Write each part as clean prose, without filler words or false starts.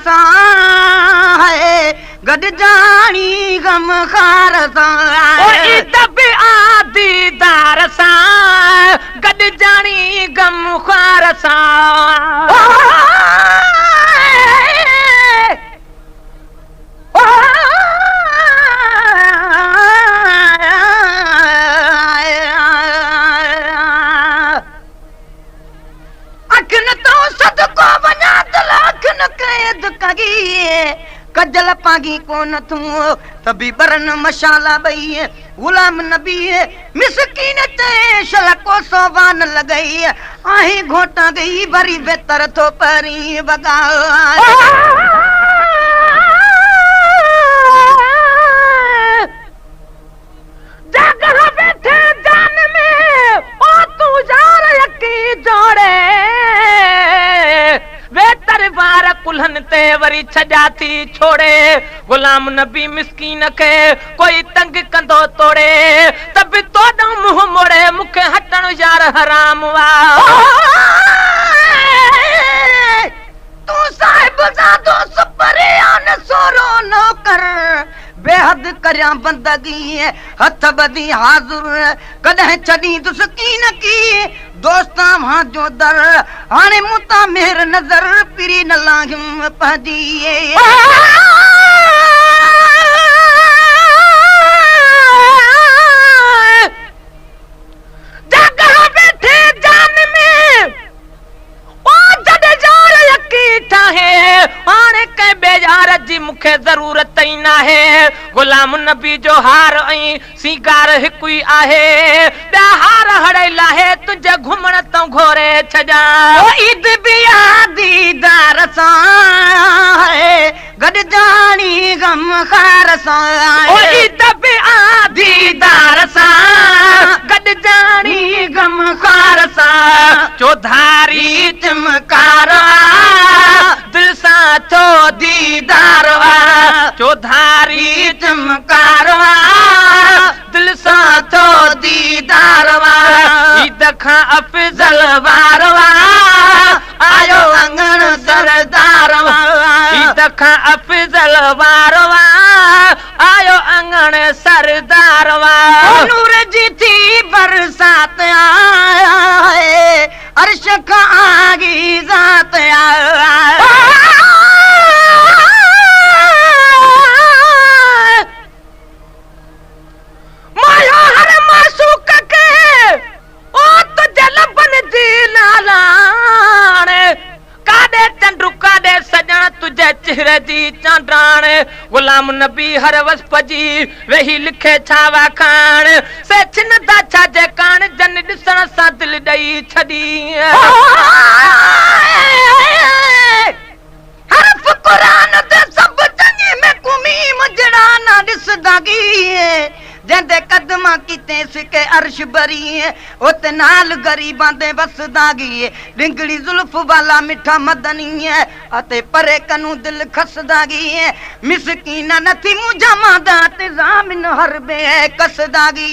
सां गॾ जानी गम खार सां दीदार सां गॾ जानी गम खार सां कजल पागी कोन तू तभी बरन मशाला बई गुलाम नबी मिसकीन ते शलको सोवान लगई आही घोटा गई भरी बेतर तो परी बगा जगह बैठे जान में ओ तू जार यकी जोड़े बेतर वार कुल्हन ते वरी छजा थी छोड़े गुलाम नबी मिस्कीन के कोई तंग कंदो तोड़े तब तो मुंह मोड़े मुखे हटण यार हराम वा तू साहिब जादो सुपरे आन सोरो नौकर बेहद करया बंदगी हथ बदी हाजुर कदह छड़ी दुसकीन की दोस्ता वहां जो दर हाने मुता मेर नजर पिरी न लागिम पजी जगह बैठे जान में ओ जद जार यकी ठाहे हाने के बेजार जी मुखे जरूरत ही ना है गुलाम नबी जो हार आई सिंगार हिकुई आहे बया हार हड़ैला है तुझे घुमण तो घोरे छजा ओ ईद बिया दीदार सां गड जानी गम खार सां ओ ईद बिया दीदार सां गड जानी गम खार सां चौधारी चमकार दिल सा तो दीदार चौधारी चमकार दिल सा तो दीदार ईद खां अफजल वार आयो अंगण सरदार ईद खां अफजल वार आयो अंगण सरदार नूर जी थी बरसात आए अर्श खां आगी ज़ात माया हर मासूक के ओ तुझे लबन जी लालाण काडे चंड्रू काडे सजण तुझे चेहरे जी चांडाण गुलाम नबी हर वस्प जी वेही लिखे छावा खान से छिन दा छाजे कान जन दिसण सा दिल दई छदी हरफ कुरान दे सब चंगी में कुमी मुजड़ा ना दिसदागी जेंदे कदमा कीते सिके अर्श बरी उते नाल गरीबां दे वसदागी डिंगड़ी जुल्फ वाला मिठा मदनी अते परे कनु दिल खसदागी मिसकीना नथी मुझा मादा ते जामिन हरबे कसदागी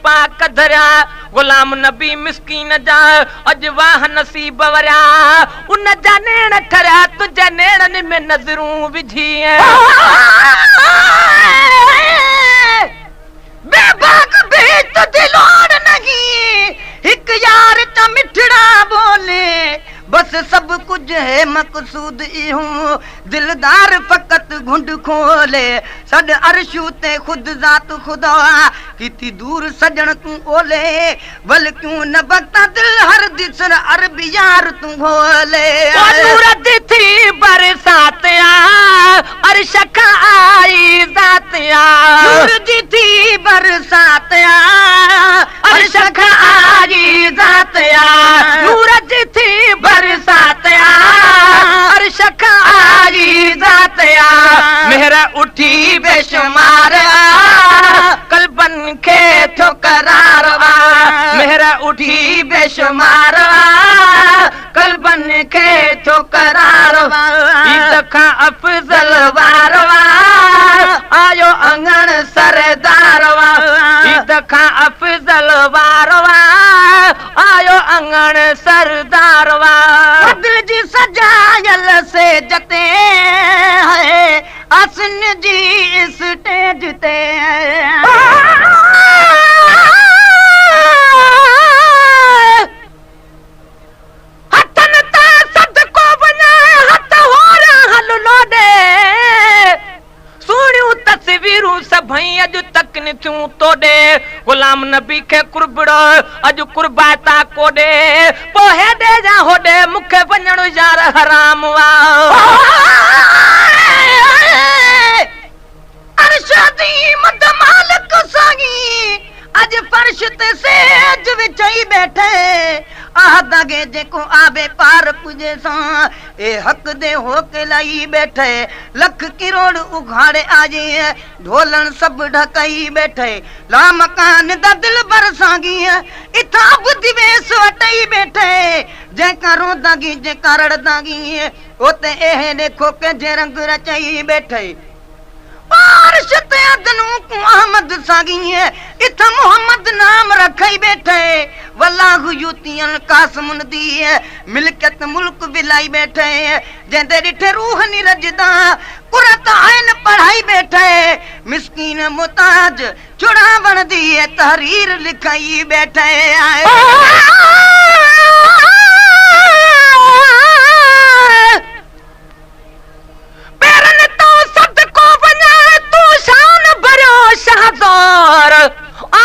पाक धरिया गुलाम नबी मिस्कीन जा अज वाह नसीब वरिया उन जा नेण ठरिया तुझे नेणन में नजरूं विझी बेबाक भी तुझी लोड़ नहीं हिक यार ता मिठड़ा बोले बस सब कुछ है मकसूद इहूं दिलदार फकत घुंड खोले सद अर्शू ते खुद जात खुदा किती दूर सजण तू ओले बल क्यों न बकता दिल हर दिसर अरबी यार तू भोले नूरत थी बरसात अर्श खां आई जात नूर जी थी बरसात अर्श खां आई जात नूर जी थी बरसात अर्श खां आई जात मेहर उठी बेशुमार कल्बन के ठोकर उठी बेशुमार कल्बन खे थो करार ईद खां अफ़ज़ल वार आयो अंगण सरदार ईद खां अफ़ज़ल वार आयो अंगण सरदार दिल जी सजायल से जते है असन जी स्टेज ते हथन ते सदको वञे हथ होरा हल लोडे सुणियूं तस्वीरूं सभई अॼु तक न थियूं तोड़े गुलाम नबी खे कुर्बड़ो अॼु कुर्बाता कोडे पोइ हेॾे जा होॾे मूंखे वञणु यार हराम अर्शदी मद मालिक साईं अॼु फर्श ते सेज विछाई बैठे आहदागे जेको आबे पार पुजे सां ए हक दे होके लाई बैठे लख किरोड़ उघाड़े आजे ढोलन सब ढकाई बैठे ला मकान दा दिल बरसागी इथा बुद्धि वेस वटाई बैठे जेका रोदागी जेका रड़दागी ओते एह देखो के जे रंग रचाई बैठे बारिश ते अदनू को अहमद सागी इथा मोहम्मद नाम रखई बैठे वल्लाहु युतियन कासमुन दी मिलकत मुल्क बिलाई बैठे जेंदे डिठे रूह नी रजदा कुरत आइन पढ़ाई बैठे मिस्कीन मुताज चुड़ावण दी तहरीर लिखाई बैठे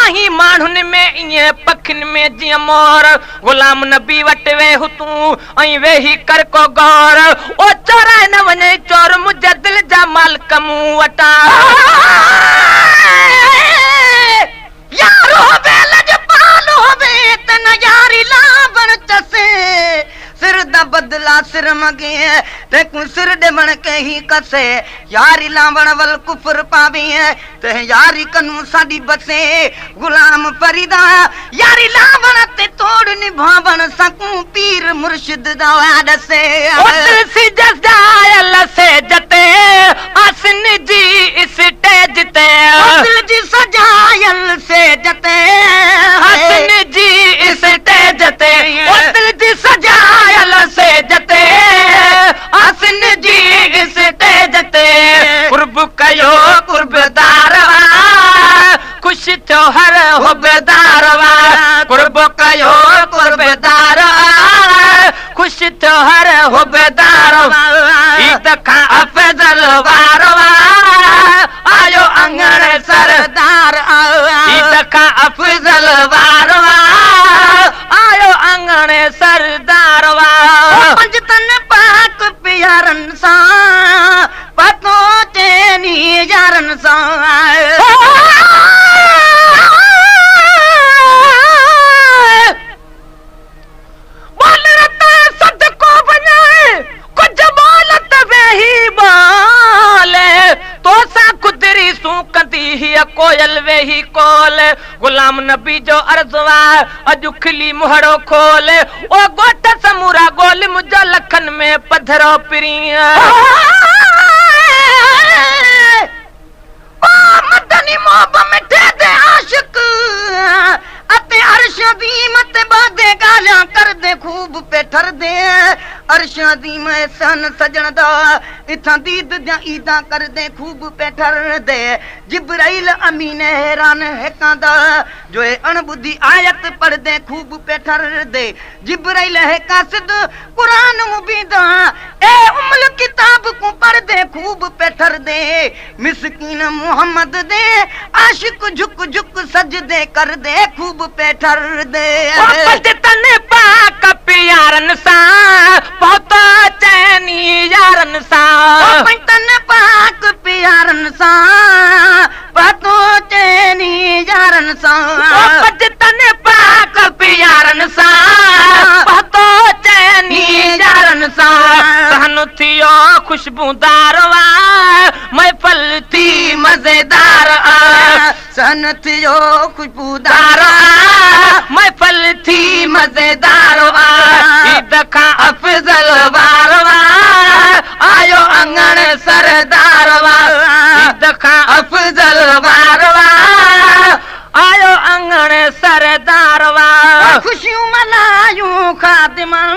आही माण्हुनि में इएं पखियुनि में जीअं मोर गुलाम नबी वटि वेह तूं ऐं वेही कर को गौर ओ चोराए न वञे चोर मुंहिंजे दिलि जा मालिक मूं वटां यारो बेल जो पाल होवे त न यारी लावण चसे सिर दा बदला सिर मगे ते को सिर दे बन के ही कसे यारी लावण वल कुफर पावे ते यारी कनु साडी बसे गुलाम फरीदा यारी लावण ते तोड़ निभावण सकू पीर मुर्शिद दा दसे उतर सिजस जायल से जते हसन जी स्टेज ते दिल जी सजायल से जते हसन जी स्टेज ते दिल जी सजायल से जते हसन जी स्टेज ते कुर्ब कयो कुर्बदार खुश थियो हर हुबदार कुर्ब कयो कुर्बदार खुश थियो हर हुबदार ईद खां अफ़ज़ल वार आयो अंगण सरदार ईद खां अफ़ज़ल वार आयो अंगण सरदार पंज तन पाक प्यारन सां पतो चैनी यारन सां कोयल वेही कोल गुलाम नबी जो अर्ज़वा अॼु खिली मुहड़ो खोल ओ गोट समूरा गोल मुंहिंजो लखन में पधरो पिरी ओ मदनी मोहब मिठे दे आशिक अते अर्श दी मत बादे गालियां कर दे खूब पे ठर दे अर्शां दी मैं सन सजण दा इथां दीद दियां ईदां कर दे खूब पे ठर दे जिब्राइल अमीन हैरान हेकां दा जो अणबुधी आयत पढ़ दे खूब पे ठर दे जिब्राइल है कासिद कुरान मुबीदा ए उम्ल किताब को पढ़ दे खूब पे ठर दे मिस्कीन मोहम्मद दे आशिक झुक झुक सजदे कर दे खूब पे ठर दे तन पाक प्यारन सा पहुता चैनी यारन सा तन पाक प्यारन सा पतो चैनी यारन सा तन पाक प्यारन सा पतो चैनी यारन सा सहन थियो खुशबूदार महफल थी मजेदार सहन थियो खुशबूदार महफल अमल थी मज़ेदार ईद खां अफ़ज़ल वार आयो अंगण सरदार ईद खां अफ़ज़ल वार आयो अंगण सरदार खुशियूं मल्हायूं ख़ादिमन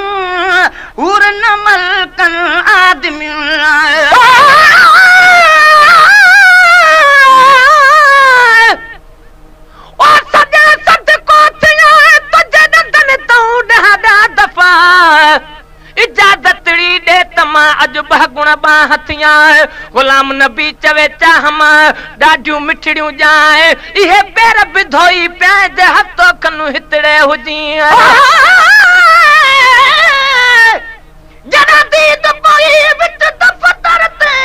हूर न मलकन आदमी इजाज़तड़ी दे तमा अज बगुण बाह थिया गुलाम नबी चवे चाह मां ॾाढियूं मिठड़ियूं जाए इहे पेर बिधोई पिया जे हथो खनु हितड़े हुजी जरा दीद पोई विच दफ़तर ते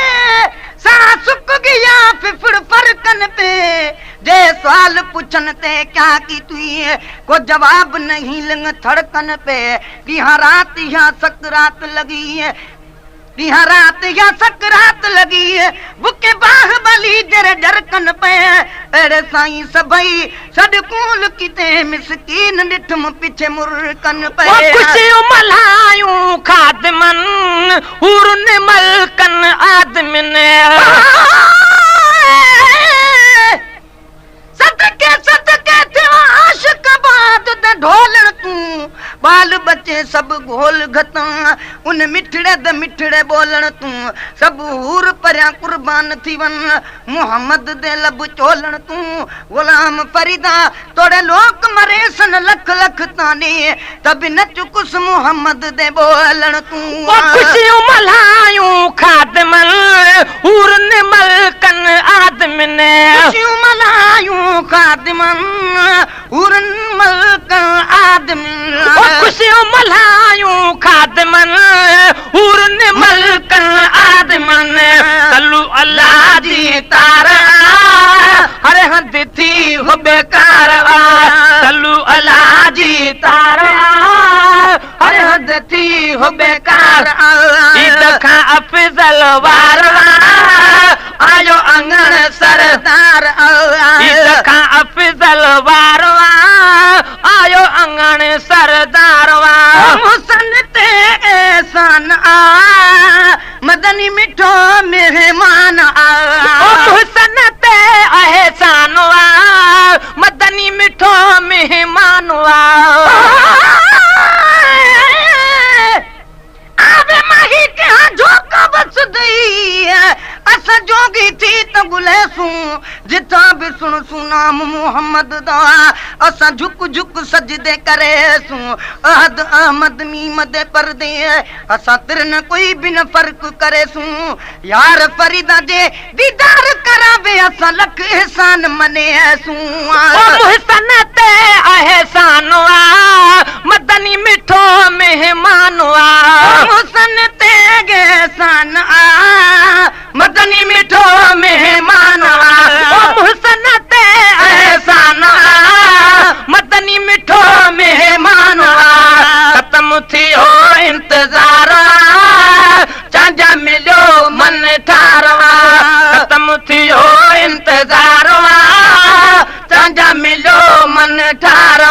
सा सुक गया फिफड़ फरकन पे जे सवाल पूछन ते क्या की तुई को जवाब नहीं लंग धड़कन पे तिहां रात या सकरात लगी है तिहां रात या सकरात लगी है बुके बाहुबली जर जरकन पे अरे साईं सभई सदकूल किते मिसकीन निठम पीछे मुरकन पे खुशियूं मल्हायूं ख़ादिमन हूर न मलकन आदमिन सदके सदके थे आशिक बात दे ढोलण तू बाल बच्चे सब घोल घता उन मिठड़े द मिठड़े बोलण तू सब हूर परया कुर्बान थी वन मोहम्मद दे लब चोलण तू गुलाम फरीदा तोड़े लोक मरे सन लख लख ताने तब नच कुस मोहम्मद दे बोलण तू खुशियूं मल्हायूं ख़ादिमन हूर न मलकन आदमिन खुशियूं मल्हायूं ख़ादिमन हूर न मलकन आदमिन खुशियूं मल्हायूं ख़ादिमन हूर न मलकन आदमिन सल्लू अल्लाह जी तार हर हंध थी हो बेकार सल्लू अल्लाह जी तार हर हंध थी हो बेकार ईद खां अफ़ज़ल वार आयो अंगण सरदार ईद खां अफ़ज़ल वार आयो अंगण सरदार हुसन ते एहसान आ मदनी मिठो मेहमान आ हुसन ते एहसान मदनी मिठो मेहमान आवे माही के झोका बस दई अस जोगी थी त गुलेसू जिथा भी सुन सुनाम मोहम्मद दा असा झुक झुक सजदे करेसू अहद अहमद मीम दे पर्दे असा तिर न कोई भी न फर्क करेसू यार फरीदा जे दीदार करावे असा लख एहसान मनेसू मुहसन ते एहसान मदनी मिठो मेहमान हुसन ते एहसान आ मदनी मिठो मेहमान हुसन ते एहसान मदनी मिठो मेहमान खत्म थियो इंतजार चांजा मिलियो मन ठार खत्म थियो इंतजार चांजा मिलियो मन ठार